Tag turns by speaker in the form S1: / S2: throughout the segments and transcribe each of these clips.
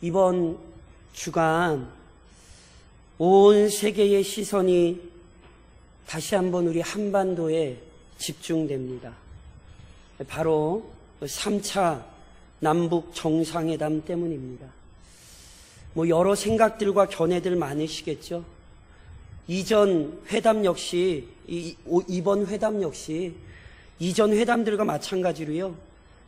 S1: 이번 주간 온 세계의 시선이 다시 한번 우리 한반도에 집중됩니다. 바로 3차 남북 정상회담 때문입니다. 여러 생각들과 견해들 많으시겠죠. 이번 회담 역시 이전 회담들과 마찬가지로요,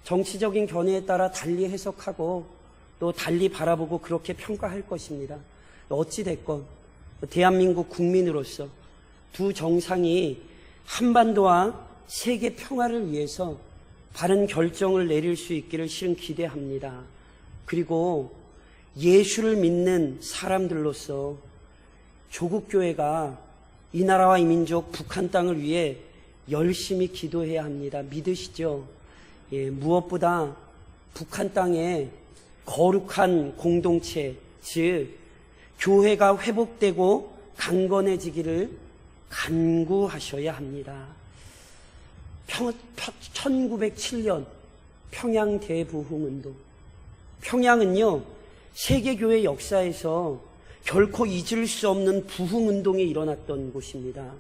S1: 정치적인 견해에 따라 달리 해석하고 또 달리 바라보고 그렇게 평가할 것입니다. 어찌됐건 대한민국 국민으로서 두 정상이 한반도와 세계 평화를 위해서 바른 결정을 내릴 수 있기를 실은 기대합니다. 그리고 예수를 믿는 사람들로서 조국교회가 이 나라와 이 민족 북한 땅을 위해 열심히 기도해야 합니다. 믿으시죠? 무엇보다 북한 땅에 거룩한 공동체, 즉 교회가 회복되고 강건해지기를 간구하셔야 합니다. 1907년 평양 대부흥운동. 평양은요, 세계교회 역사에서 결코 잊을 수 없는 부흥운동이 일어났던 곳입니다.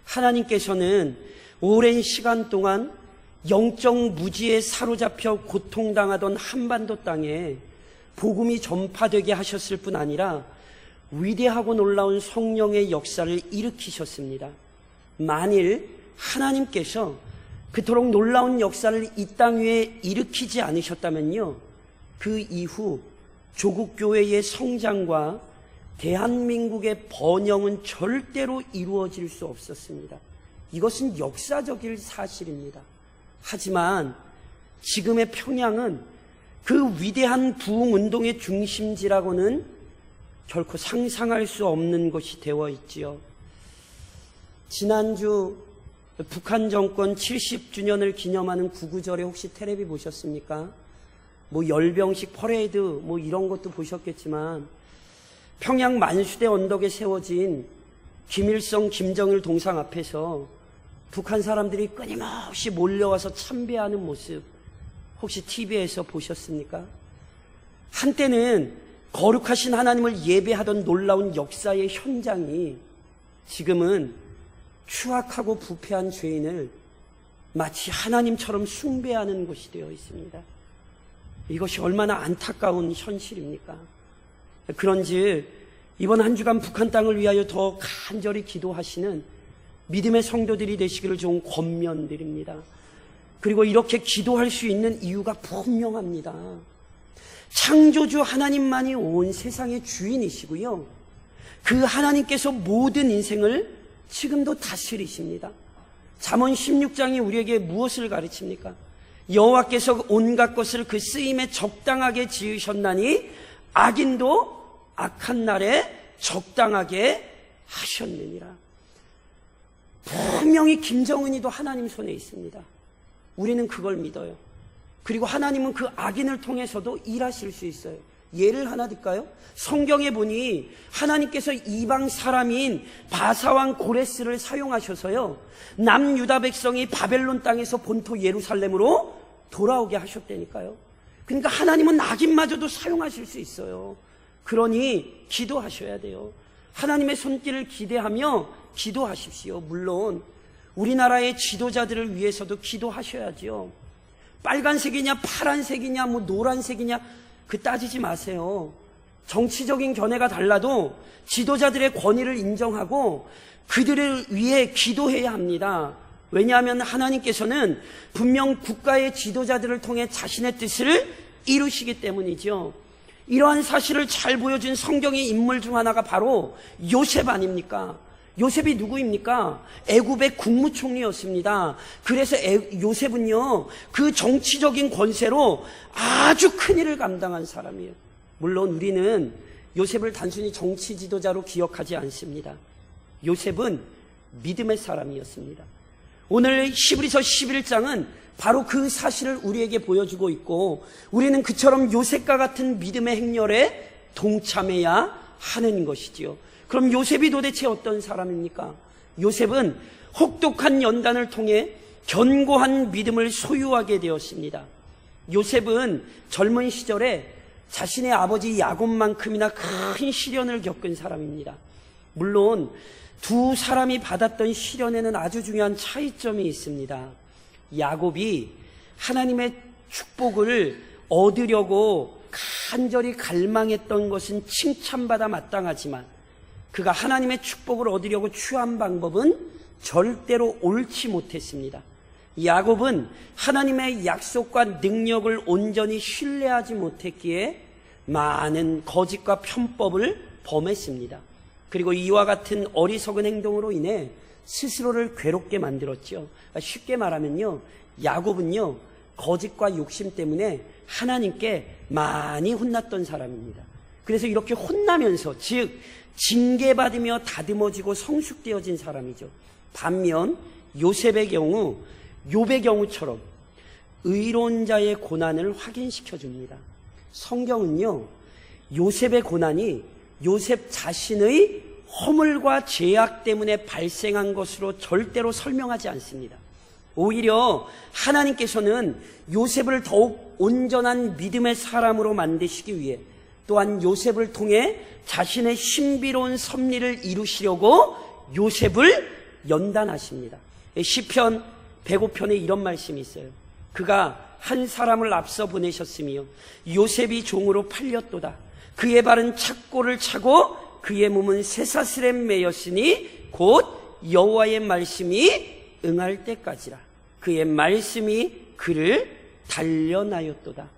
S1: 하나님께서는 오랜 시간 동안 영적 무지에 사로잡혀 고통당하던 한반도 땅에 복음이 전파되게 하셨을 뿐 아니라 위대하고 놀라운 성령의 역사를 일으키셨습니다. 만일 하나님께서 그토록 놀라운 역사를 이 땅 위에 일으키지 않으셨다면요, 그 이후 조국교회의 성장과 대한민국의 번영은 절대로 이루어질 수 없었습니다. 이것은 역사적인 사실입니다. 하지만 지금의 평양은 그 위대한 부흥운동의 중심지라고는 결코 상상할 수 없는 것이 되어 있지요. 지난주 북한 정권 70주년을 기념하는 구구절에 혹시 텔레비 보셨습니까? 열병식 퍼레이드 이런 것도 보셨겠지만, 평양 만수대 언덕에 세워진 김일성, 김정일 동상 앞에서 북한 사람들이 끊임없이 몰려와서 참배하는 모습 혹시 TV에서 보셨습니까? 한때는 거룩하신 하나님을 예배하던 놀라운 역사의 현장이 지금은 추악하고 부패한 죄인을 마치 하나님처럼 숭배하는 곳이 되어 있습니다. 이것이 얼마나 안타까운 현실입니까? 그런즉 이번 한 주간 북한 땅을 위하여 더 간절히 기도하시는 믿음의 성도들이 되시기를 좀 권면드립니다. 그리고 이렇게 기도할 수 있는 이유가 분명합니다. 창조주 하나님만이 온 세상의 주인이시고요, 그 하나님께서 모든 인생을 지금도 다스리십니다. 잠언 16장이 우리에게 무엇을 가르칩니까? 여호와께서 온갖 것을 그 쓰임에 적당하게 지으셨나니 악인도 악한 날에 적당하게 하셨느니라. 분명히 김정은이도 하나님 손에 있습니다. 우리는 그걸 믿어요. 그리고 하나님은 그 악인을 통해서도 일하실 수 있어요. 예를 하나 들까요? 성경에 보니 하나님께서 이방 사람인 바사왕 고레스를 사용하셔서요, 남유다 백성이 바벨론 땅에서 본토 예루살렘으로 돌아오게 하셨다니까요. 그러니까 하나님은 악인마저도 사용하실 수 있어요. 그러니 기도하셔야 돼요. 하나님의 손길을 기대하며 기도하십시오. 물론 우리나라의 지도자들을 위해서도 기도하셔야죠. 빨간색이냐 파란색이냐 노란색이냐 따지지 마세요. 정치적인 견해가 달라도 지도자들의 권위를 인정하고 그들을 위해 기도해야 합니다. 왜냐하면 하나님께서는 분명 국가의 지도자들을 통해 자신의 뜻을 이루시기 때문이죠. 이러한 사실을 잘 보여준 성경의 인물 중 하나가 바로 요셉 아닙니까? 요셉이 누구입니까? 애굽의 국무총리였습니다. 그래서 요셉은요, 그 정치적인 권세로 아주 큰 일을 감당한 사람이에요. 물론 우리는 요셉을 단순히 정치 지도자로 기억하지 않습니다. 요셉은 믿음의 사람이었습니다. 오늘 히브리서 11장은 바로 그 사실을 우리에게 보여주고 있고, 우리는 그처럼 요셉과 같은 믿음의 행렬에 동참해야 하는 것이지요. 그럼 요셉이 도대체 어떤 사람입니까? 요셉은 혹독한 연단을 통해 견고한 믿음을 소유하게 되었습니다. 요셉은 젊은 시절에 자신의 아버지 야곱만큼이나 큰 시련을 겪은 사람입니다. 물론 두 사람이 받았던 시련에는 아주 중요한 차이점이 있습니다. 야곱이 하나님의 축복을 얻으려고 간절히 갈망했던 것은 칭찬받아 마땅하지만 그가 하나님의 축복을 얻으려고 취한 방법은 절대로 옳지 못했습니다. 야곱은 하나님의 약속과 능력을 온전히 신뢰하지 못했기에 많은 거짓과 편법을 범했습니다. 그리고 이와 같은 어리석은 행동으로 인해 스스로를 괴롭게 만들었죠. 쉽게 말하면요, 야곱은요 거짓과 욕심 때문에 하나님께 많이 혼났던 사람입니다. 그래서 이렇게 혼나면서, 즉 징계받으며 다듬어지고 성숙되어진 사람이죠. 반면 요셉의 경우, 욥의 경우처럼 의로운 자의 고난을 확인시켜 줍니다. 성경은요, 요셉의 고난이 요셉 자신의 허물과 죄악 때문에 발생한 것으로 절대로 설명하지 않습니다. 오히려 하나님께서는 요셉을 더욱 온전한 믿음의 사람으로 만드시기 위해, 또한 요셉을 통해 자신의 신비로운 섭리를 이루시려고 요셉을 연단하십니다. 시편 105편에 이런 말씀이 있어요. 그가 한 사람을 앞서 보내셨으며 요셉이 종으로 팔렸도다. 그의 발은 착고를 차고 그의 몸은 쇠사슬에 매였으니 곧 여호와의 말씀이 응할 때까지라. 그의 말씀이 그를 단련하였도다.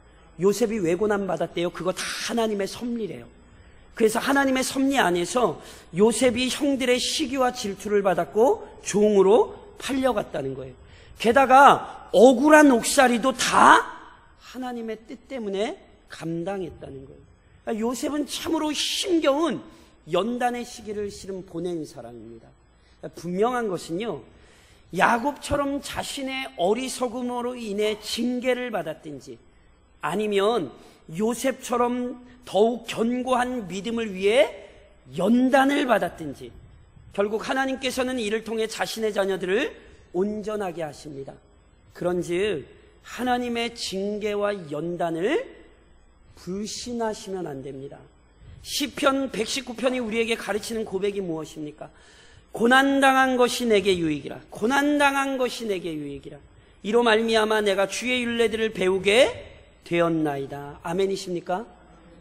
S1: 요셉이 왜 고난받았대요? 그거 다 하나님의 섭리래요. 그래서 하나님의 섭리 안에서 요셉이 형들의 시기와 질투를 받았고 종으로 팔려갔다는 거예요. 게다가 억울한 옥살이도 다 하나님의 뜻 때문에 감당했다는 거예요. 그러니까 요셉은 참으로 힘겨운 연단의 시기를 실은 보낸 사람입니다. 그러니까 분명한 것은요, 야곱처럼 자신의 어리석음으로 인해 징계를 받았든지 아니면 요셉처럼 더욱 견고한 믿음을 위해 연단을 받았든지 결국 하나님께서는 이를 통해 자신의 자녀들을 온전하게 하십니다. 그런즉 하나님의 징계와 연단을 불신하시면 안 됩니다. 시편 119편이 우리에게 가르치는 고백이 무엇입니까? 고난당한 것이 내게 유익이라. 고난당한 것이 내게 유익이라. 이로 말미암아 내가 주의 율례들을 배우게 되었나이다. 아멘이십니까?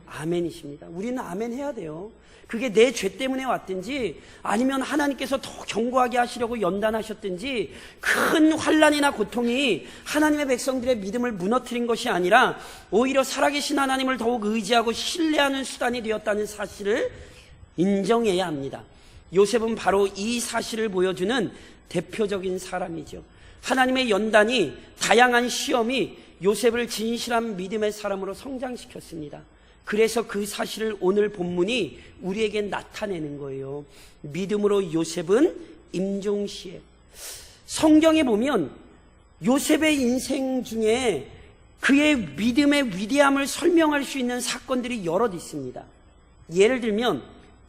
S1: 아멘이십니다. 우리는 아멘 해야 돼요. 그게 내 죄 때문에 왔든지 아니면 하나님께서 더 견고하게 하시려고 연단하셨든지 큰 환난이나 고통이 하나님의 백성들의 믿음을 무너뜨린 것이 아니라 오히려 살아계신 하나님을 더욱 의지하고 신뢰하는 수단이 되었다는 사실을 인정해야 합니다. 요셉은 바로 이 사실을 보여주는 대표적인 사람이죠. 하나님의 연단이, 다양한 시험이 요셉을 진실한 믿음의 사람으로 성장시켰습니다. 그래서 그 사실을 오늘 본문이 우리에게 나타내는 거예요. 믿음으로 요셉은 임종시에. 성경에 보면 요셉의 인생 중에 그의 믿음의 위대함을 설명할 수 있는 사건들이 여럿 있습니다. 예를 들면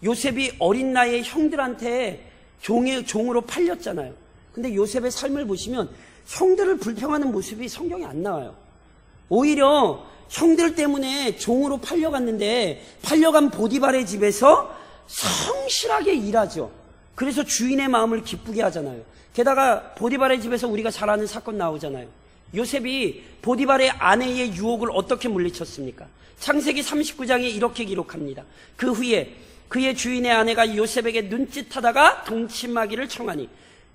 S1: 요셉이 어린 나이에 형들한테 종으로 팔렸잖아요. 근데 요셉의 삶을 보시면 형들을 불평하는 모습이 성경에 안 나와요. 오히려 형들 때문에 종으로 팔려갔는데 팔려간 보디발의 집에서 성실하게 일하죠. 그래서 주인의 마음을 기쁘게 하잖아요. 게다가 보디발의 집에서 우리가 잘 아는 사건 나오잖아요. 요셉이 보디발의 아내의 유혹을 어떻게 물리쳤습니까? 창세기 39장에 이렇게 기록합니다. 그 후에 그의 주인의 아내가 요셉에게 눈짓하다가 동침하기를 청하니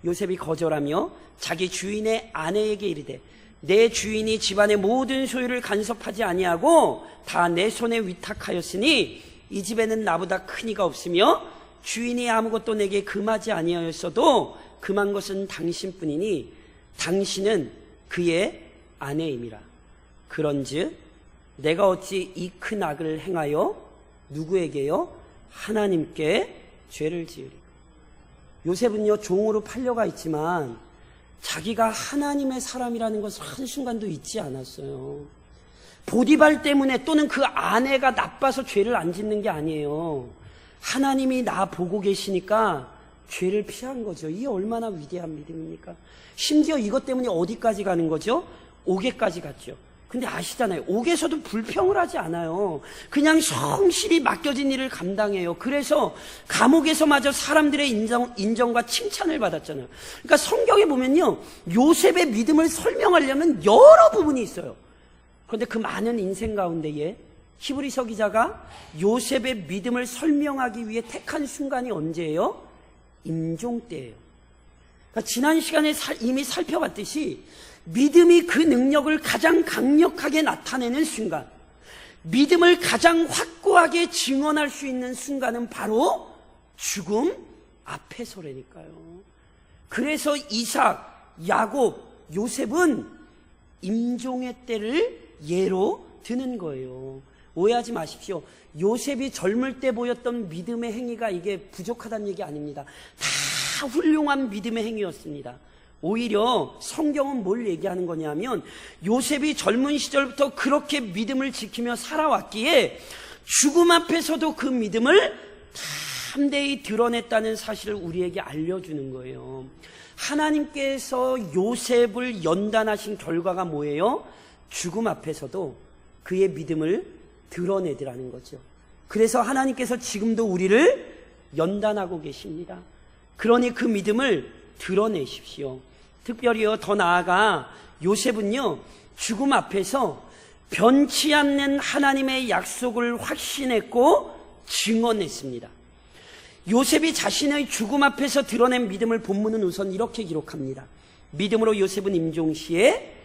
S1: 요셉이 거절하며 자기 주인의 아내에게 이르되 내 주인이 집안의 모든 소유를 간섭하지 아니하고 다 내 손에 위탁하였으니 이 집에는 나보다 큰 이가 없으며 주인이 아무것도 내게 금하지 아니하였어도 금한 것은 당신뿐이니 당신은 그의 아내임이라. 그런즉 내가 어찌 이 큰 악을 행하여 누구에게요? 하나님께 죄를 지으리. 요셉은요 종으로 팔려가 있지만 자기가 하나님의 사람이라는 것을 한순간도 잊지 않았어요. 보디발 때문에 또는 그 아내가 나빠서 죄를 안 짓는 게 아니에요. 하나님이 나 보고 계시니까 죄를 피한 거죠. 이게 얼마나 위대한 믿음입니까? 심지어 이것 때문에 어디까지 가는 거죠? 옥에까지 갔죠. 근데 아시잖아요. 옥에서도 불평을 하지 않아요. 그냥 성실히 맡겨진 일을 감당해요. 그래서 감옥에서마저 사람들의 인정과 칭찬을 받았잖아요. 그러니까 성경에 보면요, 요셉의 믿음을 설명하려면 여러 부분이 있어요. 그런데 그 많은 인생 가운데에 히브리서 기자가 요셉의 믿음을 설명하기 위해 택한 순간이 언제예요? 임종 때예요. 그러니까 지난 시간에 이미 살펴봤듯이 믿음이 그 능력을 가장 강력하게 나타내는 순간, 믿음을 가장 확고하게 증언할 수 있는 순간은 바로 죽음 앞에서라니까요. 그래서 이삭, 야곱, 요셉은 임종의 때를 예로 드는 거예요. 오해하지 마십시오. 요셉이 젊을 때 보였던 믿음의 행위가 이게 부족하다는 얘기 아닙니다. 다 훌륭한 믿음의 행위였습니다. 오히려 성경은 뭘 얘기하는 거냐면, 요셉이 젊은 시절부터 그렇게 믿음을 지키며 살아왔기에 죽음 앞에서도 그 믿음을 담대히 드러냈다는 사실을 우리에게 알려주는 거예요. 하나님께서 요셉을 연단하신 결과가 뭐예요? 죽음 앞에서도 그의 믿음을 드러내더라는 거죠. 그래서 하나님께서 지금도 우리를 연단하고 계십니다. 그러니 그 믿음을 드러내십시오. 특별히요, 더 나아가 요셉은요, 죽음 앞에서 변치 않는 하나님의 약속을 확신했고 증언했습니다. 요셉이 자신의 죽음 앞에서 드러낸 믿음을 본문은 우선 이렇게 기록합니다. 믿음으로 요셉은 임종시에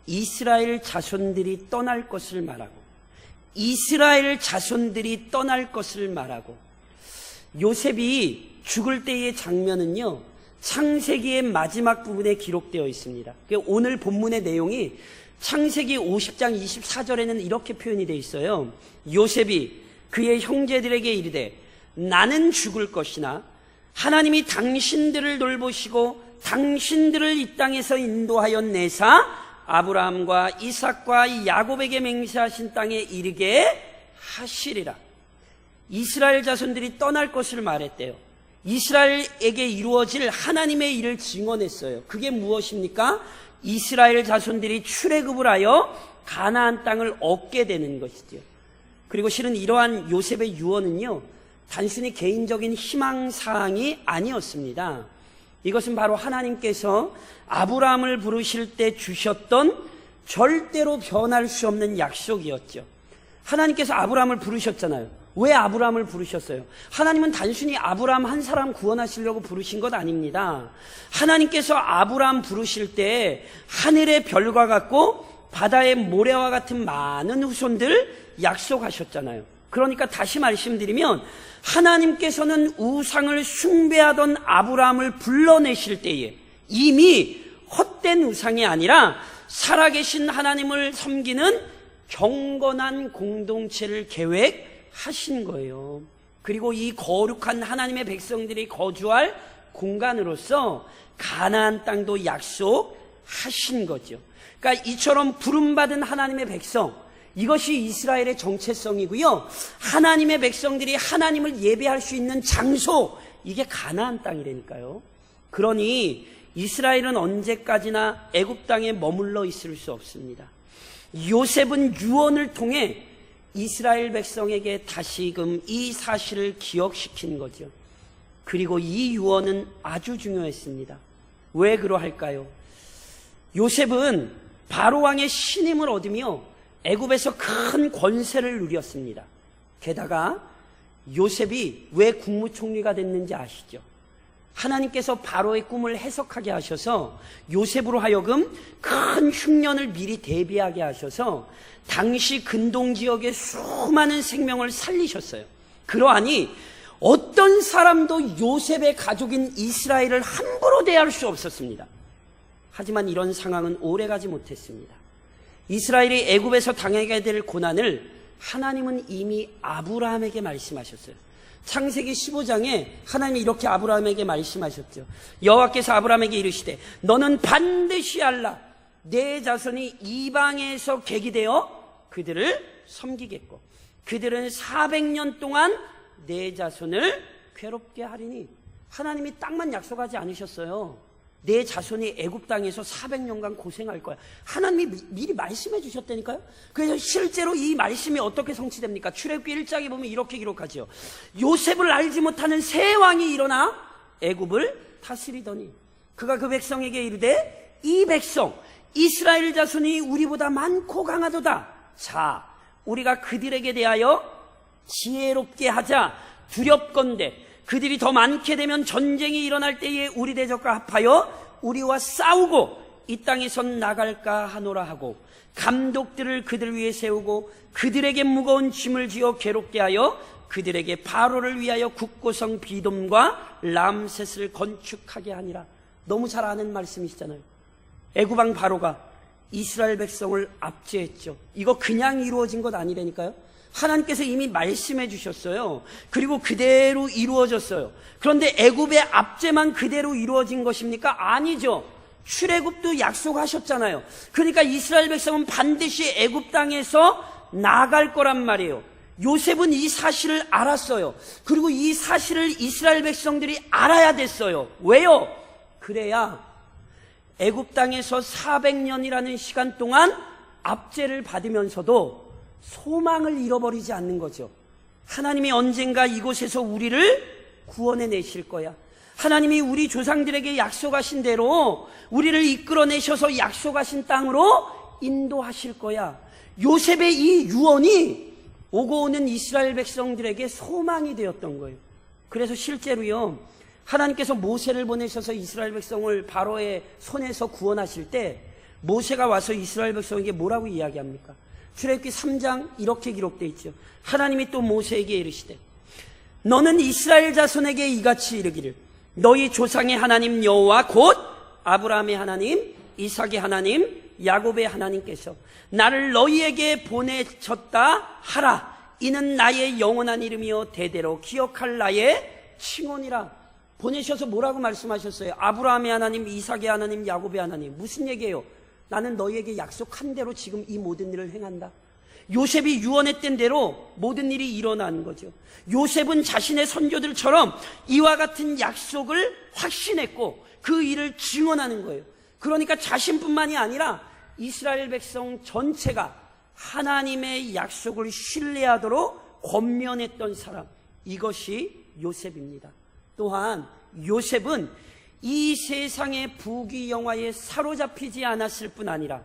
S1: 이스라엘 자손들이 떠날 것을 말하고, 이스라엘 자손들이 떠날 것을 말하고. 요셉이 죽을 때의 장면은요, 창세기의 마지막 부분에 기록되어 있습니다. 오늘 본문의 내용이 창세기 50장 24절에는 이렇게 표현이 되어 있어요. 요셉이 그의 형제들에게 이르되 나는 죽을 것이나 하나님이 당신들을 돌보시고 당신들을 이 땅에서 인도하여 내사 아브라함과 이삭과 야곱에게 맹세하신 땅에 이르게 하시리라. 이스라엘 자손들이 떠날 것을 말했대요. 이스라엘에게 이루어질 하나님의 일을 증언했어요. 그게 무엇입니까? 이스라엘 자손들이 출애굽을 하여 가나안 땅을 얻게 되는 것이죠. 그리고 실은 이러한 요셉의 유언은요, 단순히 개인적인 희망사항이 아니었습니다. 이것은 바로 하나님께서 아브라함을 부르실 때 주셨던 절대로 변할 수 없는 약속이었죠. 하나님께서 아브라함을 부르셨잖아요. 왜 아브라함을 부르셨어요? 하나님은 단순히 아브라함 한 사람 구원하시려고 부르신 것 아닙니다. 하나님께서 아브라함 부르실 때 하늘의 별과 같고 바다의 모래와 같은 많은 후손들 약속하셨잖아요. 그러니까 다시 말씀드리면, 하나님께서는 우상을 숭배하던 아브라함을 불러내실 때에 이미 헛된 우상이 아니라 살아계신 하나님을 섬기는 경건한 공동체를 계획하신 거예요. 그리고 이 거룩한 하나님의 백성들이 거주할 공간으로서 가나안 땅도 약속하신 거죠. 그러니까 이처럼 부름받은 하나님의 백성, 이것이 이스라엘의 정체성이고요, 하나님의 백성들이 하나님을 예배할 수 있는 장소, 이게 가나안 땅이라니까요. 그러니 이스라엘은 언제까지나 애굽 땅에 머물러 있을 수 없습니다. 요셉은 유언을 통해 이스라엘 백성에게 다시금 이 사실을 기억시킨 거죠. 그리고 이 유언은 아주 중요했습니다. 왜 그러할까요? 요셉은 바로왕의 신임을 얻으며 애굽에서 큰 권세를 누렸습니다. 게다가 요셉이 왜 국무총리가 됐는지 아시죠? 하나님께서 바로의 꿈을 해석하게 하셔서 요셉으로 하여금 큰 흉년을 미리 대비하게 하셔서 당시 근동 지역의 수많은 생명을 살리셨어요. 그러하니 어떤 사람도 요셉의 가족인 이스라엘을 함부로 대할 수 없었습니다. 하지만 이런 상황은 오래가지 못했습니다. 이스라엘이 애굽에서 당하게 될 고난을 하나님은 이미 아브라함에게 말씀하셨어요. 창세기 15장에 하나님이 이렇게 아브라함에게 말씀하셨죠. 여호와께서 아브라함에게 이르시되 너는 반드시 알라. 내 자손이 이방에서 계기되어 그들을 섬기겠고 그들은 400년 동안 내 자손을 괴롭게 하리니. 하나님이 땅만 약속하지 않으셨어요. 내 자손이 애굽 땅에서 400년간 고생할 거야. 하나님이 미리 말씀해 주셨다니까요. 그래서 실제로 이 말씀이 어떻게 성취됩니까? 출애굽기 1장에 보면 이렇게 기록하죠. 요셉을 알지 못하는 새 왕이 일어나 애굽을 다스리더니 그가 그 백성에게 이르되 이 백성 이스라엘 자손이 우리보다 많고 강하도다. 자, 우리가 그들에게 대하여 지혜롭게 하자. 두렵건대 그들이 더 많게 되면 전쟁이 일어날 때에 우리 대적과 합하여 우리와 싸우고 이 땅에선 나갈까 하노라 하고 감독들을 그들 위에 세우고 그들에게 무거운 짐을 지어 괴롭게 하여 그들에게 바로를 위하여 국고성 비돔과 람셋을 건축하게 하니라. 너무 잘 아는 말씀이시잖아요. 애굽왕 바로가 이스라엘 백성을 압제했죠. 이거 그냥 이루어진 것 아니라니까요. 하나님께서 이미 말씀해 주셨어요. 그리고 그대로 이루어졌어요. 그런데 애굽의 압제만 그대로 이루어진 것입니까? 아니죠. 출애굽도 약속하셨잖아요. 그러니까 이스라엘 백성은 반드시 애굽 땅에서 나갈 거란 말이에요. 요셉은 이 사실을 알았어요. 그리고 이 사실을 이스라엘 백성들이 알아야 됐어요. 왜요? 그래야 애굽 땅에서 400년이라는 시간 동안 압제를 받으면서도 소망을 잃어버리지 않는 거죠. 하나님이 언젠가 이곳에서 우리를 구원해 내실 거야. 하나님이 우리 조상들에게 약속하신 대로 우리를 이끌어내셔서 약속하신 땅으로 인도하실 거야. 요셉의 이 유언이 오고 오는 이스라엘 백성들에게 소망이 되었던 거예요. 그래서 실제로요, 하나님께서 모세를 보내셔서 이스라엘 백성을 바로의 손에서 구원하실 때 모세가 와서 이스라엘 백성에게 뭐라고 이야기합니까? 출애굽기 3장 이렇게 기록되어 있죠. 하나님이 또 모세에게 이르시되 너는 이스라엘 자손에게 이같이 이르기를 너희 조상의 하나님 여호와 곧 아브라함의 하나님, 이삭의 하나님, 야곱의 하나님께서 나를 너희에게 보내셨다 하라. 이는 나의 영원한 이름이요 대대로 기억할 나의 칭언이라. 보내셔서 뭐라고 말씀하셨어요? 아브라함의 하나님, 이삭의 하나님, 야곱의 하나님. 무슨 얘기예요? 나는 너희에게 약속한 대로 지금 이 모든 일을 행한다. 요셉이 유언했던 대로 모든 일이 일어난 거죠. 요셉은 자신의 선조들처럼 이와 같은 약속을 확신했고 그 일을 증언하는 거예요. 그러니까 자신뿐만이 아니라 이스라엘 백성 전체가 하나님의 약속을 신뢰하도록 권면했던 사람, 이것이 요셉입니다. 또한 요셉은 이 세상의 부귀영화에 사로잡히지 않았을 뿐 아니라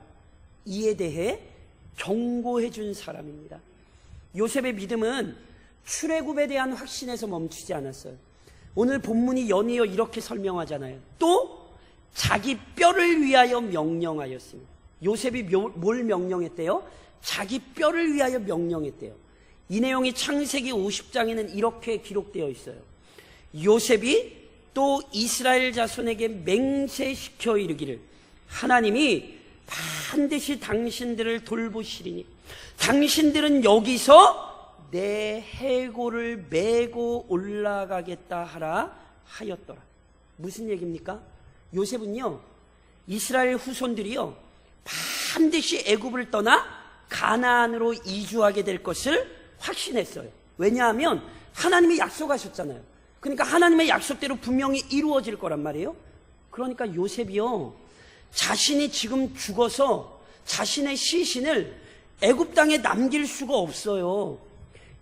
S1: 이에 대해 경고해 준 사람입니다. 요셉의 믿음은 출애굽에 대한 확신에서 멈추지 않았어요. 오늘 본문이 연이어 이렇게 설명하잖아요. 또 자기 뼈를 위하여 명령하였습니다. 요셉이 뭘 명령했대요? 자기 뼈를 위하여 명령했대요. 이 내용이 창세기 50장에는 이렇게 기록되어 있어요. 요셉이 또 이스라엘 자손에게 맹세시켜 이르기를 하나님이 반드시 당신들을 돌보시리니 당신들은 여기서 내 해골을 메고 올라가겠다 하라 하였더라. 무슨 얘기입니까? 요셉은요, 이스라엘 후손들이요 반드시 애굽을 떠나 가나안으로 이주하게 될 것을 확신했어요. 왜냐하면 하나님이 약속하셨잖아요. 그러니까 하나님의 약속대로 분명히 이루어질 거란 말이에요. 그러니까 요셉이요, 자신이 지금 죽어서 자신의 시신을 애굽 땅에 남길 수가 없어요.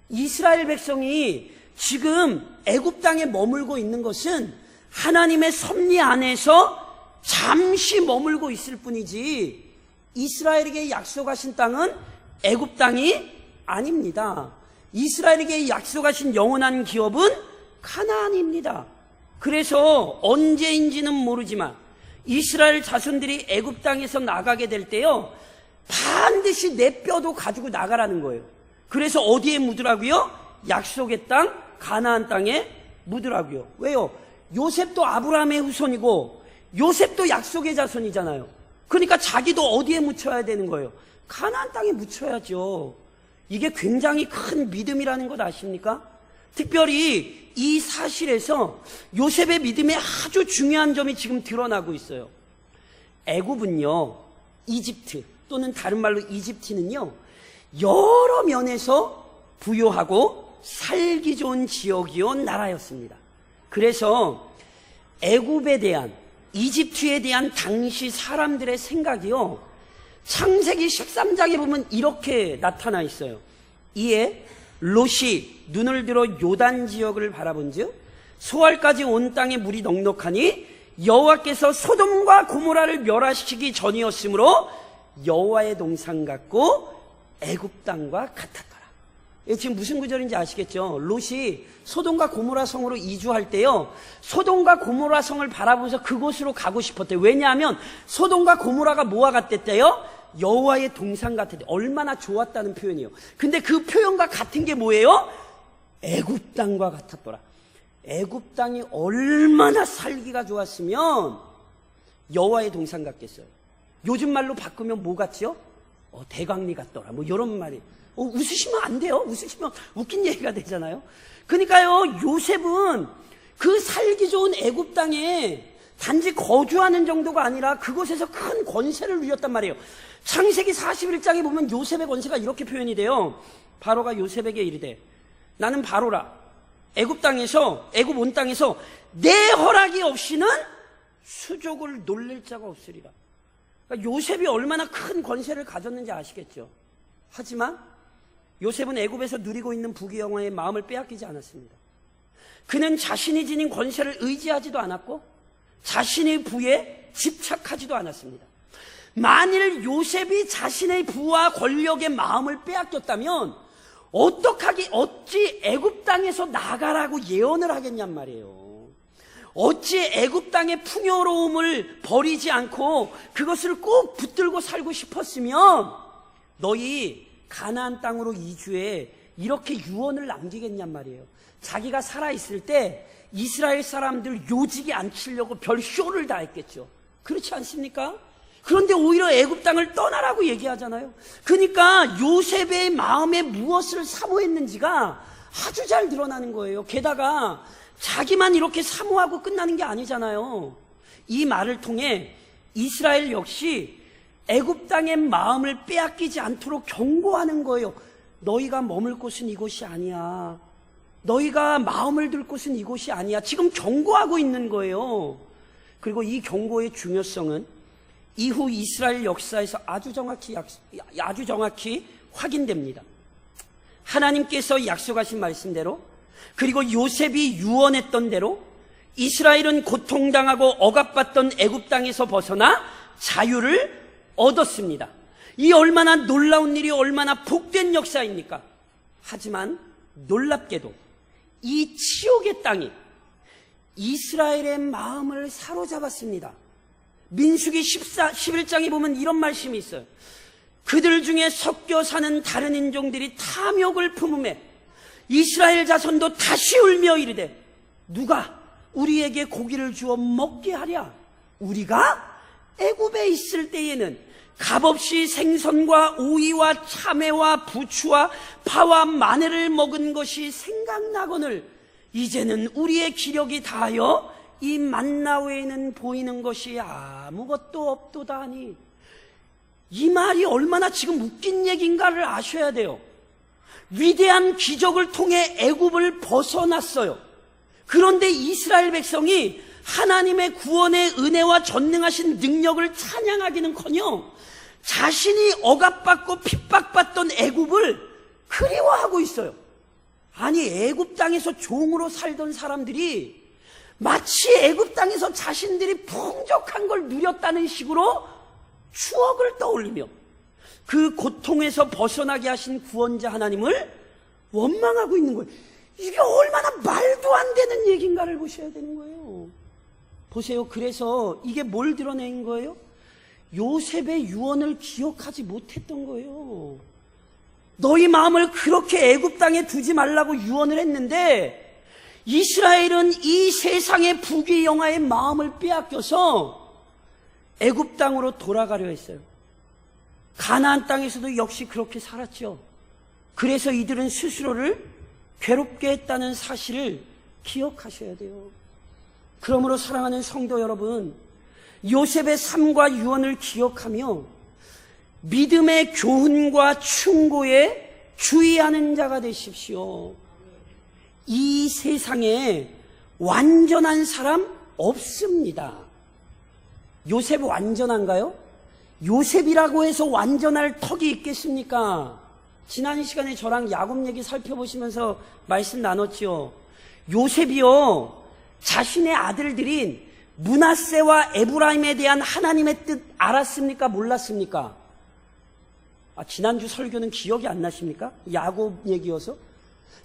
S1: 이스라엘 백성이 지금 애굽 땅에 머물고 있는 것은 하나님의 섭리 안에서 잠시 머물고 있을 뿐이지 이스라엘에게 약속하신 땅은 애굽 땅이 아닙니다. 이스라엘에게 약속하신 영원한 기업은 가나안입니다. 그래서 언제인지는 모르지만 이스라엘 자손들이 애굽 땅에서 나가게 될 때요 반드시 내 뼈도 가지고 나가라는 거예요. 그래서 어디에 묻으라고요? 약속의 땅 가나안 땅에 묻으라고요. 왜요? 요셉도 아브라함의 후손이고 요셉도 약속의 자손이잖아요. 그러니까 자기도 어디에 묻혀야 되는 거예요? 가나안 땅에 묻혀야죠. 이게 굉장히 큰 믿음이라는 것 아십니까? 특별히 이 사실에서 요셉의 믿음에 아주 중요한 점이 지금 드러나고 있어요. 애굽은요, 이집트 또는 다른 말로 이집트는요 여러 면에서 부유하고 살기 좋은 지역이요 나라였습니다. 그래서 애굽에 대한 이집트에 대한 당시 사람들의 생각이요, 창세기 13장에 보면 이렇게 나타나 있어요. 이에 롯이 눈을 들어 요단 지역을 바라본즉 소알까지 온 땅에 물이 넉넉하니 여호와께서 소돔과 고모라를 멸하시키기 전이었으므로 여호와의 동산 같고 애굽 땅과 같았더라. 지금 무슨 구절인지 아시겠죠? 롯이 소돔과 고모라 성으로 이주할 때요, 소돔과 고모라 성을 바라보면서 그곳으로 가고 싶었대요. 왜냐하면 소돔과 고모라가 뭐와 같았대요? 여호와의 동산 같았대. 얼마나 좋았다는 표현이에요. 근데 그 표현과 같은 게 뭐예요? 애굽 땅과 같았더라. 애굽 땅이 얼마나 살기가 좋았으면 여호와의 동산 같겠어요. 요즘 말로 바꾸면 뭐 같지요? 대강리 같더라. 뭐 이런 말이. 웃으시면 안 돼요. 웃으시면 웃긴 얘기가 되잖아요. 그러니까요, 요셉은 그 살기 좋은 애굽 땅에 단지 거주하는 정도가 아니라 그곳에서 큰 권세를 누렸단 말이에요. 창세기 41장에 보면 요셉의 권세가 이렇게 표현이 돼요. 바로가 요셉에게 이르되 나는 바로라. 애굽 온 땅에서 내 허락이 없이는 수족을 놀릴 자가 없으리라. 그러니까 요셉이 얼마나 큰 권세를 가졌는지 아시겠죠? 하지만 요셉은 애굽에서 누리고 있는 부귀영화의 마음을 빼앗기지 않았습니다. 그는 자신이 지닌 권세를 의지하지도 않았고 자신의 부에 집착하지도 않았습니다. 만일 요셉이 자신의 부와 권력의 마음을 빼앗겼다면 어찌 애굽 땅에서 나가라고 예언을 하겠냔 말이에요. 어찌 애굽 땅의 풍요로움을 버리지 않고 그것을 꼭 붙들고 살고 싶었으면 너희 가나안 땅으로 이주해 이렇게 유언을 남기겠냔 말이에요. 자기가 살아있을 때 이스라엘 사람들 요직이 안 치려고 별 쇼를 다 했겠죠. 그렇지 않습니까? 그런데 오히려 애굽 땅을 떠나라고 얘기하잖아요. 그러니까 요셉의 마음에 무엇을 사모했는지가 아주 잘 드러나는 거예요. 게다가 자기만 이렇게 사모하고 끝나는 게 아니잖아요. 이 말을 통해 이스라엘 역시 애굽 땅의 마음을 빼앗기지 않도록 경고하는 거예요. 너희가 머물 곳은 이곳이 아니야. 너희가 마음을 둘 곳은 이곳이 아니야. 지금 경고하고 있는 거예요. 그리고 이 경고의 중요성은 이후 이스라엘 역사에서 아주 정확히 확인됩니다. 하나님께서 약속하신 말씀대로, 그리고 요셉이 유언했던 대로 이스라엘은 고통당하고 억압받던 애굽 땅에서 벗어나 자유를 얻었습니다. 이 얼마나 놀라운 일이, 얼마나 복된 역사입니까? 하지만 놀랍게도 이 치욕의 땅이 이스라엘의 마음을 사로잡았습니다. 민수기 11장에 보면 이런 말씀이 있어요. 그들 중에 섞여 사는 다른 인종들이 탐욕을 품음에 이스라엘 자손도 다시 울며 이르되 누가 우리에게 고기를 주어 먹게 하랴? 우리가 애굽에 있을 때에는 값없이 생선과 오이와 참외와 부추와 파와 마늘을 먹은 것이 생각나거늘 이제는 우리의 기력이 다하여 이 만나 외에는 보이는 것이 아무것도 없도다 하니, 이 말이 얼마나 지금 웃긴 얘기인가를 아셔야 돼요. 위대한 기적을 통해 애굽을 벗어났어요. 그런데 이스라엘 백성이 하나님의 구원의 은혜와 전능하신 능력을 찬양하기는커녕 자신이 억압받고 핍박받던 애굽을 그리워하고 있어요. 아니, 애굽 땅에서 종으로 살던 사람들이 마치 애굽 땅에서 자신들이 풍족한 걸 누렸다는 식으로 추억을 떠올리며 그 고통에서 벗어나게 하신 구원자 하나님을 원망하고 있는 거예요. 이게 얼마나 말도 안 되는 얘기인가를 보셔야 되는 거예요. 보세요. 그래서 이게 뭘 드러낸 거예요? 요셉의 유언을 기억하지 못했던 거예요. 너희 마음을 그렇게 애굽 땅에 두지 말라고 유언을 했는데 이스라엘은 이 세상의 부귀영화의 마음을 빼앗겨서 애굽 땅으로 돌아가려 했어요. 가나안 땅에서도 역시 그렇게 살았죠. 그래서 이들은 스스로를 괴롭게 했다는 사실을 기억하셔야 돼요. 그러므로 사랑하는 성도 여러분, 요셉의 삶과 유언을 기억하며 믿음의 교훈과 충고에 주의하는 자가 되십시오. 이 세상에 완전한 사람 없습니다. 요셉 완전한가요? 요셉이라고 해서 완전할 턱이 있겠습니까? 지난 시간에 저랑 야곱 얘기 살펴보시면서 말씀 나눴죠. 요셉이요, 자신의 아들들인 므낫세와 에브라임에 대한 하나님의 뜻 알았습니까? 몰랐습니까? 지난주 설교는 기억이 안 나십니까? 야곱 얘기여서.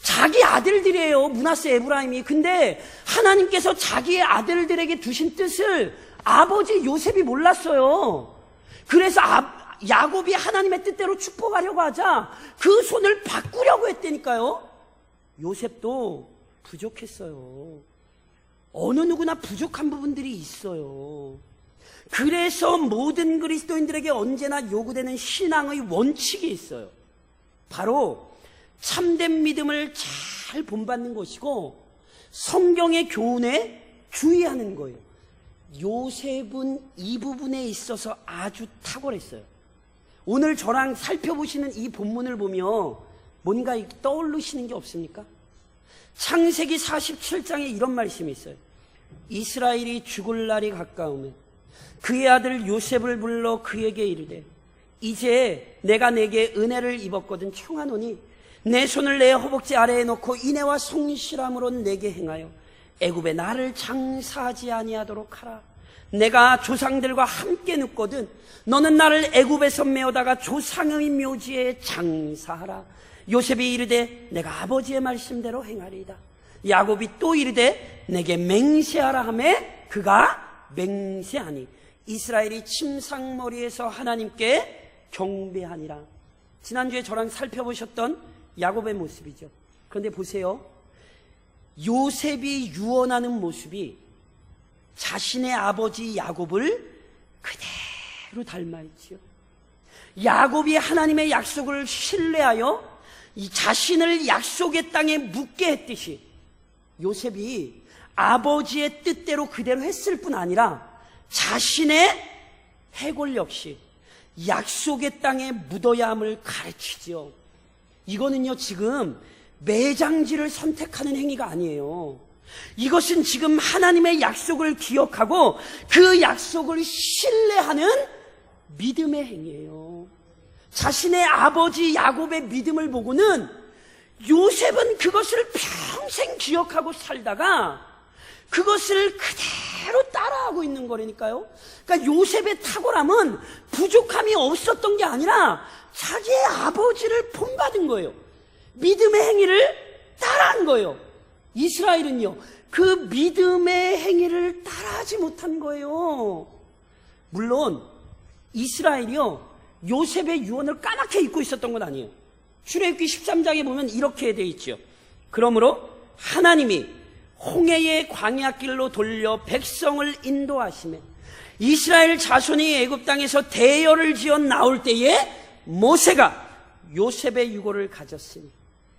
S1: 자기 아들들이에요, 므낫세, 에브라임이. 근데 하나님께서 자기의 아들들에게 두신 뜻을 아버지 요셉이 몰랐어요. 그래서 야곱이 하나님의 뜻대로 축복하려고 하자 그 손을 바꾸려고 했다니까요. 요셉도 부족했어요. 어느 누구나 부족한 부분들이 있어요. 그래서 모든 그리스도인들에게 언제나 요구되는 신앙의 원칙이 있어요. 바로 참된 믿음을 잘 본받는 것이고 성경의 교훈에 주의하는 거예요. 요셉은 이 부분에 있어서 아주 탁월했어요. 오늘 저랑 살펴보시는 이 본문을 보며 뭔가 떠오르시는 게 없습니까? 창세기 47장에 이런 말씀이 있어요. 이스라엘이 죽을 날이 가까우면 그의 아들 요셉을 불러 그에게 이르되 이제 내가 내게 은혜를 입었거든 청하노니 내 손을 내 허벅지 아래에 놓고 인애와 성실함으로 내게 행하여 애굽에 나를 장사하지 아니하도록 하라. 내가 조상들과 함께 눕거든 너는 나를 애굽에서 메어다가 조상의 묘지에 장사하라. 요셉이 이르되 내가 아버지의 말씀대로 행하리이다. 야곱이 또 이르되 내게 맹세하라 하매 그가 맹세하니 이스라엘이 침상머리에서 하나님께 경배하니라. 지난주에 저랑 살펴보셨던 야곱의 모습이죠. 그런데 보세요. 요셉이 유언하는 모습이 자신의 아버지 야곱을 그대로 닮아있지요. 야곱이 하나님의 약속을 신뢰하여 이 자신을 약속의 땅에 묻게 했듯이 요셉이 아버지의 뜻대로 그대로 했을 뿐 아니라 자신의 해골 역시 약속의 땅에 묻어야 함을 가르치죠. 이거는요, 지금 매장지를 선택하는 행위가 아니에요. 이것은 지금 하나님의 약속을 기억하고 그 약속을 신뢰하는 믿음의 행위예요. 자신의 아버지 야곱의 믿음을 보고는 요셉은 그것을 평생 기억하고 살다가 그것을 그대로 따라하고 있는 거라니까요. 그러니까 요셉의 탁월함은 부족함이 없었던 게 아니라 자기의 아버지를 본받은 거예요. 믿음의 행위를 따라한 거예요. 이스라엘은요, 그 믿음의 행위를 따라하지 못한 거예요. 물론 이스라엘이요, 요셉의 유언을 까맣게 잊고 있었던 건 아니에요. 출애굽기 13장에 보면 이렇게 되어 있죠. 그러므로 하나님이 홍해의 광야길로 돌려 백성을 인도하시며 이스라엘 자손이 애굽 땅에서 대열을 지어 나올 때에 모세가 요셉의 유고를 가졌으니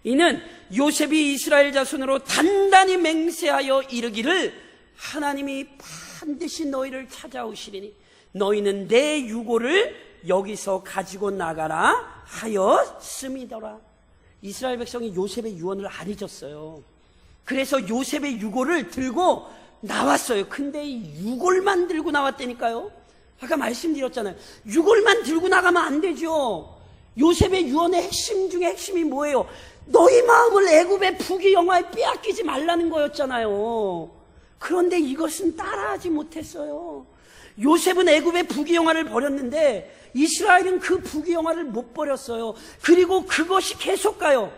S1: 이는 요셉이 이스라엘 자손으로 단단히 맹세하여 이르기를 하나님이 반드시 너희를 찾아오시리니 너희는 내 유고를 여기서 가지고 나가라 하였음이더라. 이스라엘 백성이 요셉의 유언을 안 잊었어요. 그래서 요셉의 유고를 들고 나왔어요. 근데 이 유골만 들고 나왔다니까요. 아까 말씀드렸잖아요. 유골만 들고 나가면 안 되죠. 요셉의 유언의 핵심 중에 핵심이 뭐예요? 너희 마음을 애굽의 부귀영화에 빼앗기지 말라는 거였잖아요. 그런데 이것은 따라하지 못했어요. 요셉은 애굽의 부귀영화를 버렸는데 이스라엘은 그 부귀영화를 못 버렸어요. 그리고 그것이 계속 가요.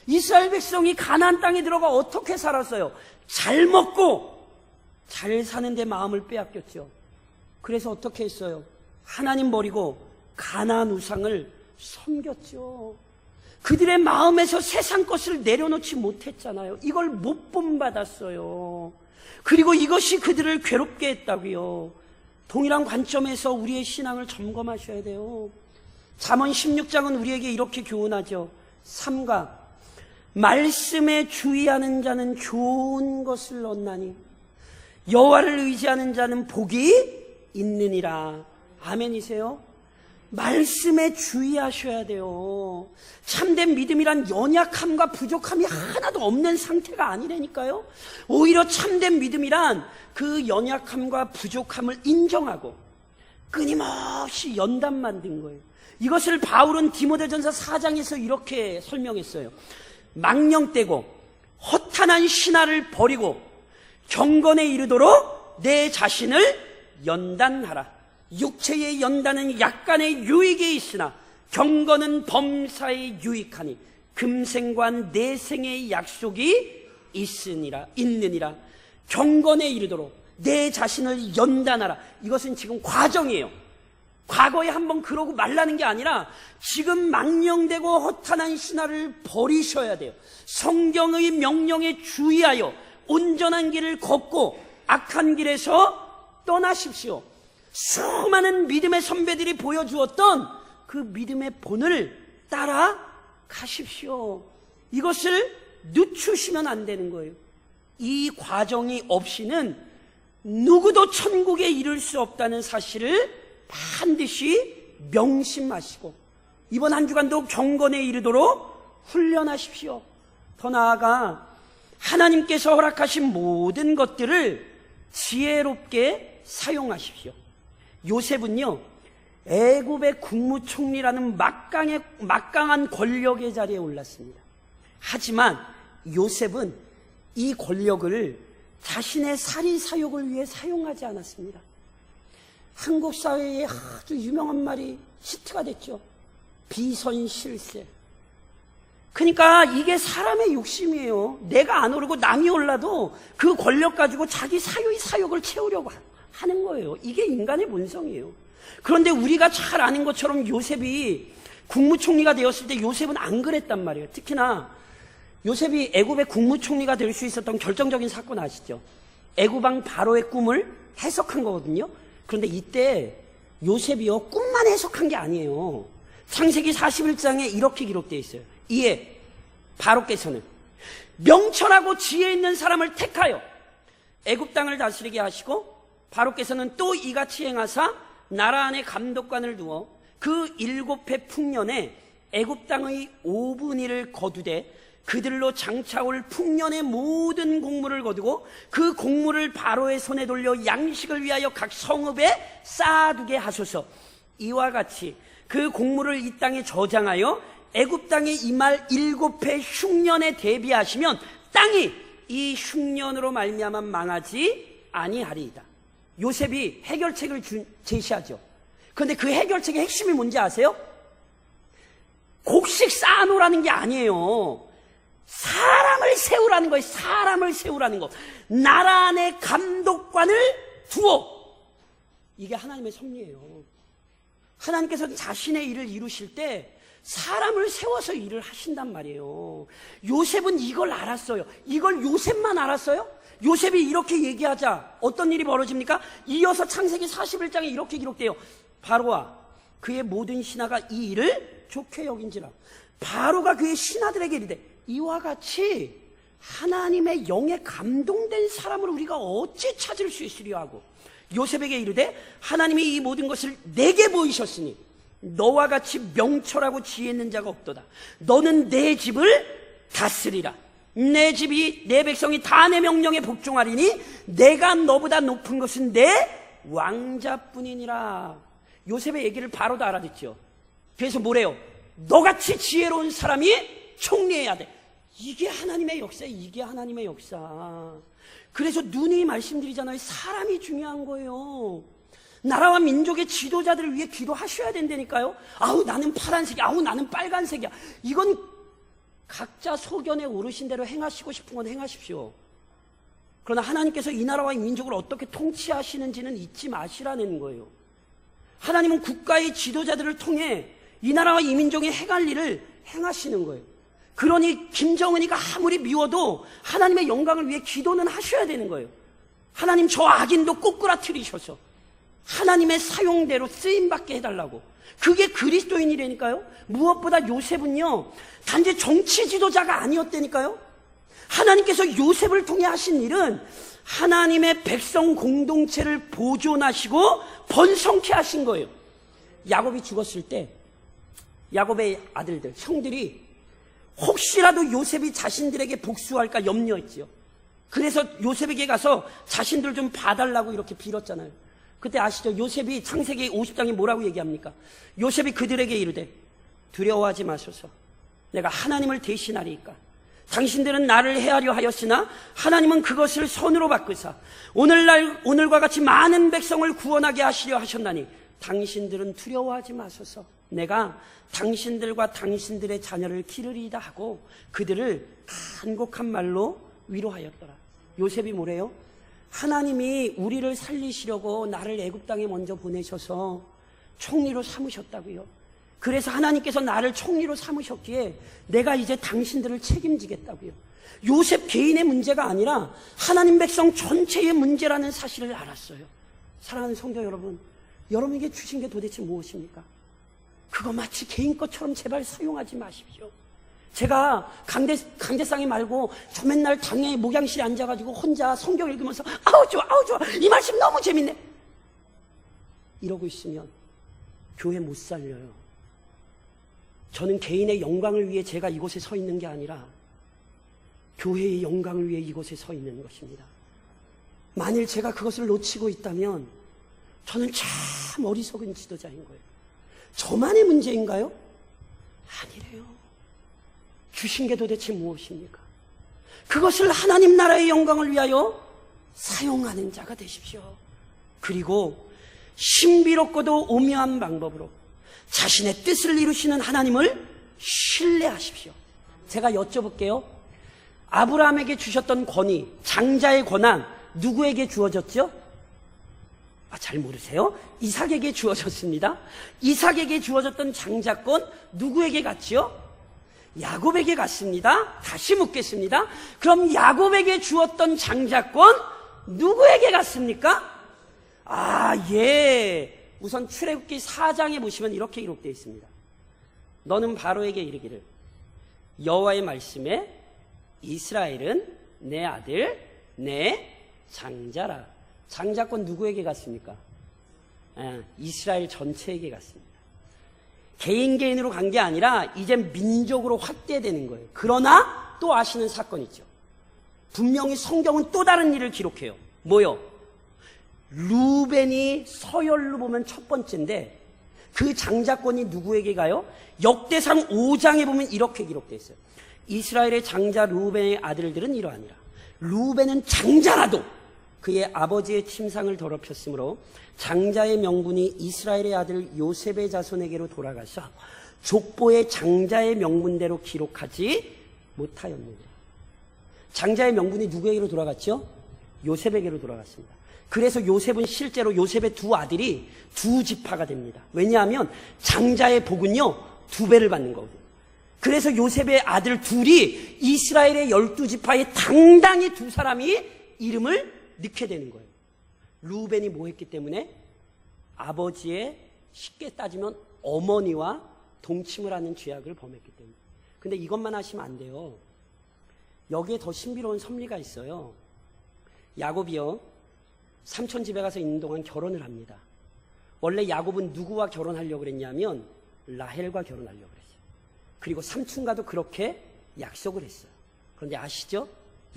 S1: 이스라엘 백성이 가나안 땅에 들어가 어떻게 살았어요? 잘 먹고 잘 사는데 마음을 빼앗겼죠. 그래서 어떻게 했어요? 하나님 버리고 가나안 우상을 섬겼죠. 그들의 마음에서 세상 것을 내려놓지 못했잖아요. 이걸 못 본받았어요. 그리고 이것이 그들을 괴롭게 했다고요. 동일한 관점에서 우리의 신앙을 점검하셔야 돼요. 잠언 16장은 우리에게 이렇게 교훈하죠. 삼가 말씀에 주의하는 자는 좋은 것을 얻나니 여호와를 의지하는 자는 복이 있느니라. 아멘이세요? 말씀에 주의하셔야 돼요. 참된 믿음이란 연약함과 부족함이 하나도 없는 상태가 아니라니까요. 오히려 참된 믿음이란 그 연약함과 부족함을 인정하고 끊임없이 연단 만든 거예요. 이것을 바울은 디모데전서 4장에서 이렇게 설명했어요. 망령되고 허탄한 신화를 버리고 경건에 이르도록 내 자신을 연단하라. 육체의 연단은 약간의 유익이 있으나 경건은 범사에 유익하니 금생과 내생의 약속이 있느니라. 경건에 이르도록 내 자신을 연단하라. 이것은 지금 과정이에요. 과거에 한번 그러고 말라는 게 아니라 지금 망령되고 허탄한 신화를 버리셔야 돼요. 성경의 명령에 주의하여 온전한 길을 걷고 악한 길에서 떠나십시오. 수많은 믿음의 선배들이 보여주었던 그 믿음의 본을 따라가십시오. 이것을 늦추시면 안 되는 거예요. 이 과정이 없이는 누구도 천국에 이를 수 없다는 사실을 반드시 명심하시고 이번 한 주간도 경건에 이르도록 훈련하십시오. 더 나아가 하나님께서 허락하신 모든 것들을 지혜롭게 사용하십시오. 요셉은요, 애굽의 국무총리라는 막강한 권력의 자리에 올랐습니다. 하지만 요셉은 이 권력을 자신의 사리사욕을 위해 사용하지 않았습니다. 한국 사회에 아주 유명한 말이 히트가 됐죠. 비선실세. 그러니까 이게 사람의 욕심이에요. 내가 안 오르고 남이 올라도 그 권력 가지고 자기 사욕을 채우려고 하는 거예요. 이게 인간의 본성이에요. 그런데 우리가 잘 아는 것처럼 요셉이 국무총리가 되었을 때 요셉은 안 그랬단 말이에요. 특히나 요셉이 애굽의 국무총리가 될 수 있었던 결정적인 사건 아시죠? 애굽왕 바로의 꿈을 해석한 거거든요. 그런데 이때 요셉이요, 꿈만 해석한 게 아니에요. 창세기 41장에 이렇게 기록되어 있어요. 이에 바로께서는 명철하고 지혜 있는 사람을 택하여 애굽 땅을 다스리게 하시고 바로께서는 또 이같이 행하사 나라 안에 감독관을 두어 그 7해 풍년에 애굽 땅의 5분의 1을 거두되 그들로 장차올 풍년의 모든 곡물을 거두고 그 곡물을 바로의 손에 돌려 양식을 위하여 각 성읍에 쌓아두게 하소서. 이와 같이 그 곡물을 이 땅에 저장하여 애굽 땅에 임할 7해 흉년에 대비하시면 땅이 이 흉년으로 말미암아 망하지 아니하리이다. 요셉이 해결책을 제시하죠. 그런데 그 해결책의 핵심이 뭔지 아세요? 곡식 쌓아놓으라는 게 아니에요. 사람을 세우라는 거예요. 사람을 세우라는 거. 나라 안에 감독관을 두어. 이게 하나님의 섭리예요. 하나님께서는 자신의 일을 이루실 때 사람을 세워서 일을 하신단 말이에요. 요셉은 이걸 알았어요. 이걸 요셉만 알았어요? 요셉이 이렇게 얘기하자 어떤 일이 벌어집니까? 이어서 창세기 41장에 이렇게 기록돼요. 바로와 그의 모든 신하가 이 일을 좋게 여긴지라. 바로가 그의 신하들에게 이르되 이와 같이 하나님의 영에 감동된 사람을 우리가 어찌 찾을 수 있으리요 하고 요셉에게 이르되 하나님이 이 모든 것을 내게 보이셨으니 너와 같이 명철하고 지혜 있는 자가 없도다. 너는 내 집을 다스리라. 내 집이 내 백성이 다 내 명령에 복종하리니 내가 너보다 높은 것은 내 왕자뿐이니라. 요셉의 얘기를 바로도 알아듣죠. 그래서 뭐래요? 너같이 지혜로운 사람이 총리해야 돼. 이게 하나님의 역사예요. 이게 하나님의 역사. 그래서 누누이 말씀드리잖아요. 사람이 중요한 거예요. 나라와 민족의 지도자들을 위해 기도하셔야 된다니까요. 아우 나는 파란색이야. 아우 나는 빨간색이야. 이건 각자 소견에 오르신 대로 행하시고 싶은 건 행하십시오. 그러나 하나님께서 이 나라와 이 민족을 어떻게 통치하시는지는 잊지 마시라는 거예요. 하나님은 국가의 지도자들을 통해 이 나라와 이 민족이 행할 일을 행하시는 거예요. 그러니 김정은이가 아무리 미워도 하나님의 영광을 위해 기도는 하셔야 되는 거예요. 하나님 저 악인도 꼬꾸라뜨리셔서 하나님의 사용대로 쓰임받게 해달라고. 그게 그리스도인이라니까요. 무엇보다 요셉은요 단지 정치 지도자가 아니었다니까요. 하나님께서 요셉을 통해 하신 일은 하나님의 백성 공동체를 보존하시고 번성케 하신 거예요. 야곱이 죽었을 때 야곱의 아들들, 형들이 혹시라도 요셉이 자신들에게 복수할까 염려했지요. 그래서 요셉에게 가서 자신들 좀 봐달라고 이렇게 빌었잖아요. 그때 아시죠? 요셉이 창세기 50장에 뭐라고 얘기합니까? 요셉이 그들에게 이르되 두려워하지 마소서. 내가 하나님을 대신하리이까. 당신들은 나를 해하려 하였으나 하나님은 그것을 선으로 바꾸사 오늘과 같이 많은 백성을 구원하게 하시려 하셨나니 당신들은 두려워하지 마소서. 내가 당신들과 당신들의 자녀를 기르리이다 하고 그들을 간곡한 말로 위로하였더라. 요셉이 뭐래요? 하나님이 우리를 살리시려고 나를 애굽 땅에 먼저 보내셔서 총리로 삼으셨다고요. 그래서 하나님께서 나를 총리로 삼으셨기에 내가 이제 당신들을 책임지겠다고요. 요셉 개인의 문제가 아니라 하나님 백성 전체의 문제라는 사실을 알았어요. 사랑하는 성도 여러분, 여러분에게 주신 게 도대체 무엇입니까? 그거 마치 개인 것처럼 제발 사용하지 마십시오. 제가 강대상에 말고 저 맨날 당에 목양실에 앉아가지고 혼자 성경 읽으면서 아우 좋아 이 말씀 너무 재밌네 이러고 있으면 교회 못 살려요. 저는 개인의 영광을 위해 제가 이곳에 서 있는 게 아니라 교회의 영광을 위해 이곳에 서 있는 것입니다. 만일 제가 그것을 놓치고 있다면 저는 참 어리석은 지도자인 거예요. 저만의 문제인가요? 아니래요. 주신 게 도대체 무엇입니까? 그것을 하나님 나라의 영광을 위하여 사용하는 자가 되십시오. 그리고 신비롭고도 오묘한 방법으로 자신의 뜻을 이루시는 하나님을 신뢰하십시오. 제가 여쭤볼게요. 아브라함에게 주셨던 권위, 장자의 권한 누구에게 주어졌죠? 잘 모르세요? 이삭에게 주어졌습니다. 이삭에게 주어졌던 장자권 누구에게 갔지요? 야곱에게 갔습니다. 다시 묻겠습니다. 그럼 야곱에게 주었던 장자권 누구에게 갔습니까? 예. 우선 출애굽기 4장에 보시면 이렇게 기록되어 있습니다. 너는 바로에게 이르기를 여호와의 말씀에 이스라엘은 내 아들 내 장자라. 장자권 누구에게 갔습니까? 이스라엘 전체에게 갔습니다. 개인으로 간 게 아니라 이제 민족으로 확대되는 거예요. 그러나 또 아시는 사건이 있죠. 분명히 성경은 또 다른 일을 기록해요. 뭐요? 루벤이 서열로 보면 첫 번째인데 그 장자권이 누구에게 가요? 역대상 5장에 보면 이렇게 기록되어 있어요. 이스라엘의 장자 루벤의 아들들은 이러하니라. 루벤은 장자라도 그의 아버지의 침상을 더럽혔으므로 장자의 명분이 이스라엘의 아들 요셉의 자손에게로 돌아가서 족보의 장자의 명분대로 기록하지 못하였느니라. 장자의 명분이 누구에게로 돌아갔죠? 요셉에게로 돌아갔습니다. 그래서 요셉은 실제로 요셉의 두 아들이 두 지파가 됩니다. 왜냐하면 장자의 복은요 2배를 받는 거거든요. 그래서 요셉의 아들 둘이 이스라엘의 12지파에 당당히 두 사람이 이름을 넣게 되는 거예요. 루벤이 뭐 했기 때문에? 아버지의 쉽게 따지면 어머니와 동침을 하는 죄악을 범했기 때문에. 근데 이것만 하시면 안 돼요. 여기에 더 신비로운 섭리가 있어요. 야곱이요 삼촌 집에 가서 있는 동안 결혼을 합니다. 원래 야곱은 누구와 결혼하려고 그랬냐면 라헬과 결혼하려고 그랬어요. 그리고 삼촌과도 그렇게 약속을 했어요. 그런데 아시죠?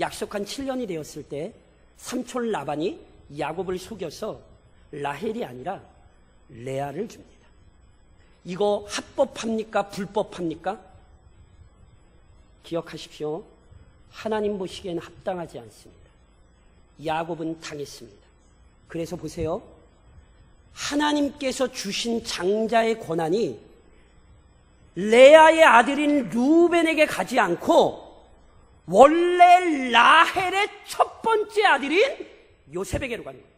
S1: 약속한 7년이 되었을 때 삼촌 라반이 야곱을 속여서 라헬이 아니라 레아를 줍니다. 이거 합법합니까? 불법합니까? 기억하십시오. 하나님 보시기에는 합당하지 않습니다. 야곱은 당했습니다. 그래서 보세요. 하나님께서 주신 장자의 권한이 레아의 아들인 루벤에게 가지 않고 원래 라헬의 첫 번째 아들인 요셉에게로 가는 거예요.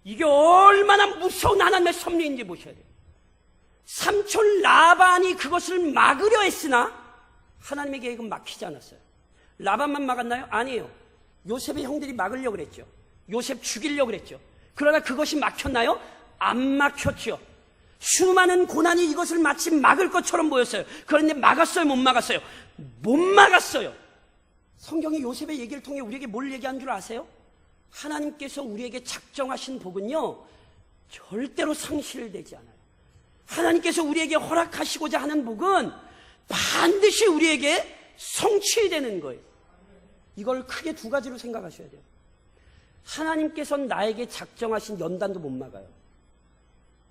S1: 이게 얼마나 무서운 하나님의 섭리인지 보셔야 돼요. 삼촌 라반이 그것을 막으려 했으나 하나님의 계획은 막히지 않았어요. 라반만 막았나요? 아니에요. 요셉의 형들이 막으려고 그랬죠. 요셉 죽이려고 그랬죠. 그러나 그것이 막혔나요? 안 막혔죠. 수많은 고난이 이것을 마치 막을 것처럼 보였어요. 그런데 막았어요? 못 막았어요? 못 막았어요. 성경이 요셉의 얘기를 통해 우리에게 뭘 얘기한 줄 아세요? 하나님께서 우리에게 작정하신 복은요 절대로 상실되지 않아요. 하나님께서 우리에게 허락하시고자 하는 복은 반드시 우리에게 성취되는 거예요. 이걸 크게 두 가지로 생각하셔야 돼요. 하나님께서 나에게 작정하신 연단도 못 막아요.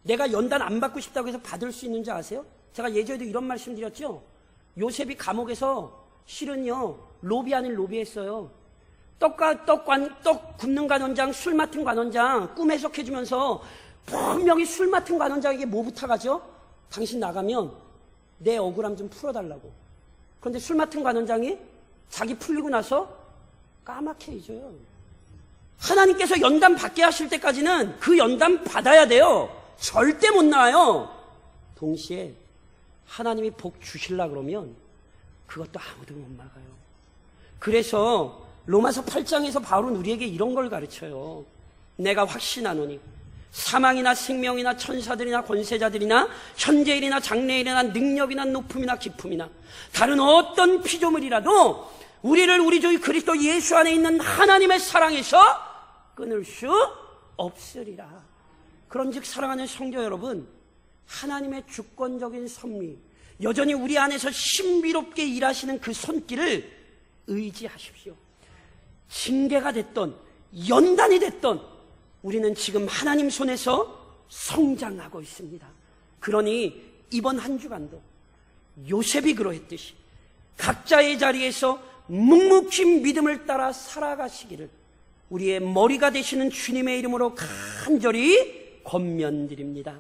S1: 내가 연단 안 받고 싶다고 해서 받을 수 있는지 아세요? 제가 예전에도 이런 말씀 드렸죠? 요셉이 감옥에서 실은요, 로비 아닌 로비했어요. 떡 굽는 관원장, 술 맡은 관원장, 꿈 해석해주면서 분명히 술 맡은 관원장에게 뭐 부탁하죠? 당신 나가면 내 억울함 좀 풀어달라고. 그런데 술 맡은 관원장이 자기 풀리고 나서 까맣게 잊어요. 하나님께서 연단 받게 하실 때까지는 그 연단 받아야 돼요. 절대 못 나와요. 동시에 하나님이 복 주실라 그러면 그것도 아무도 못 막아요. 그래서 로마서 8장에서 바울은 우리에게 이런 걸 가르쳐요. 내가 확신하노니 사망이나 생명이나 천사들이나 권세자들이나 현재일이나 장래일이나 능력이나 높음이나 깊음이나 다른 어떤 피조물이라도 우리를 우리 주 그리스도 예수 안에 있는 하나님의 사랑에서 끊을 수 없으리라. 그런즉 사랑하는 성도 여러분, 하나님의 주권적인 섭리, 여전히 우리 안에서 신비롭게 일하시는 그 손길을 의지하십시오. 징계가 됐던 연단이 됐던 우리는 지금 하나님 손에서 성장하고 있습니다. 그러니 이번 한 주간도 요셉이 그러했듯이 각자의 자리에서 묵묵히 믿음을 따라 살아가시기를 우리의 머리가 되시는 주님의 이름으로 간절히 권면드립니다.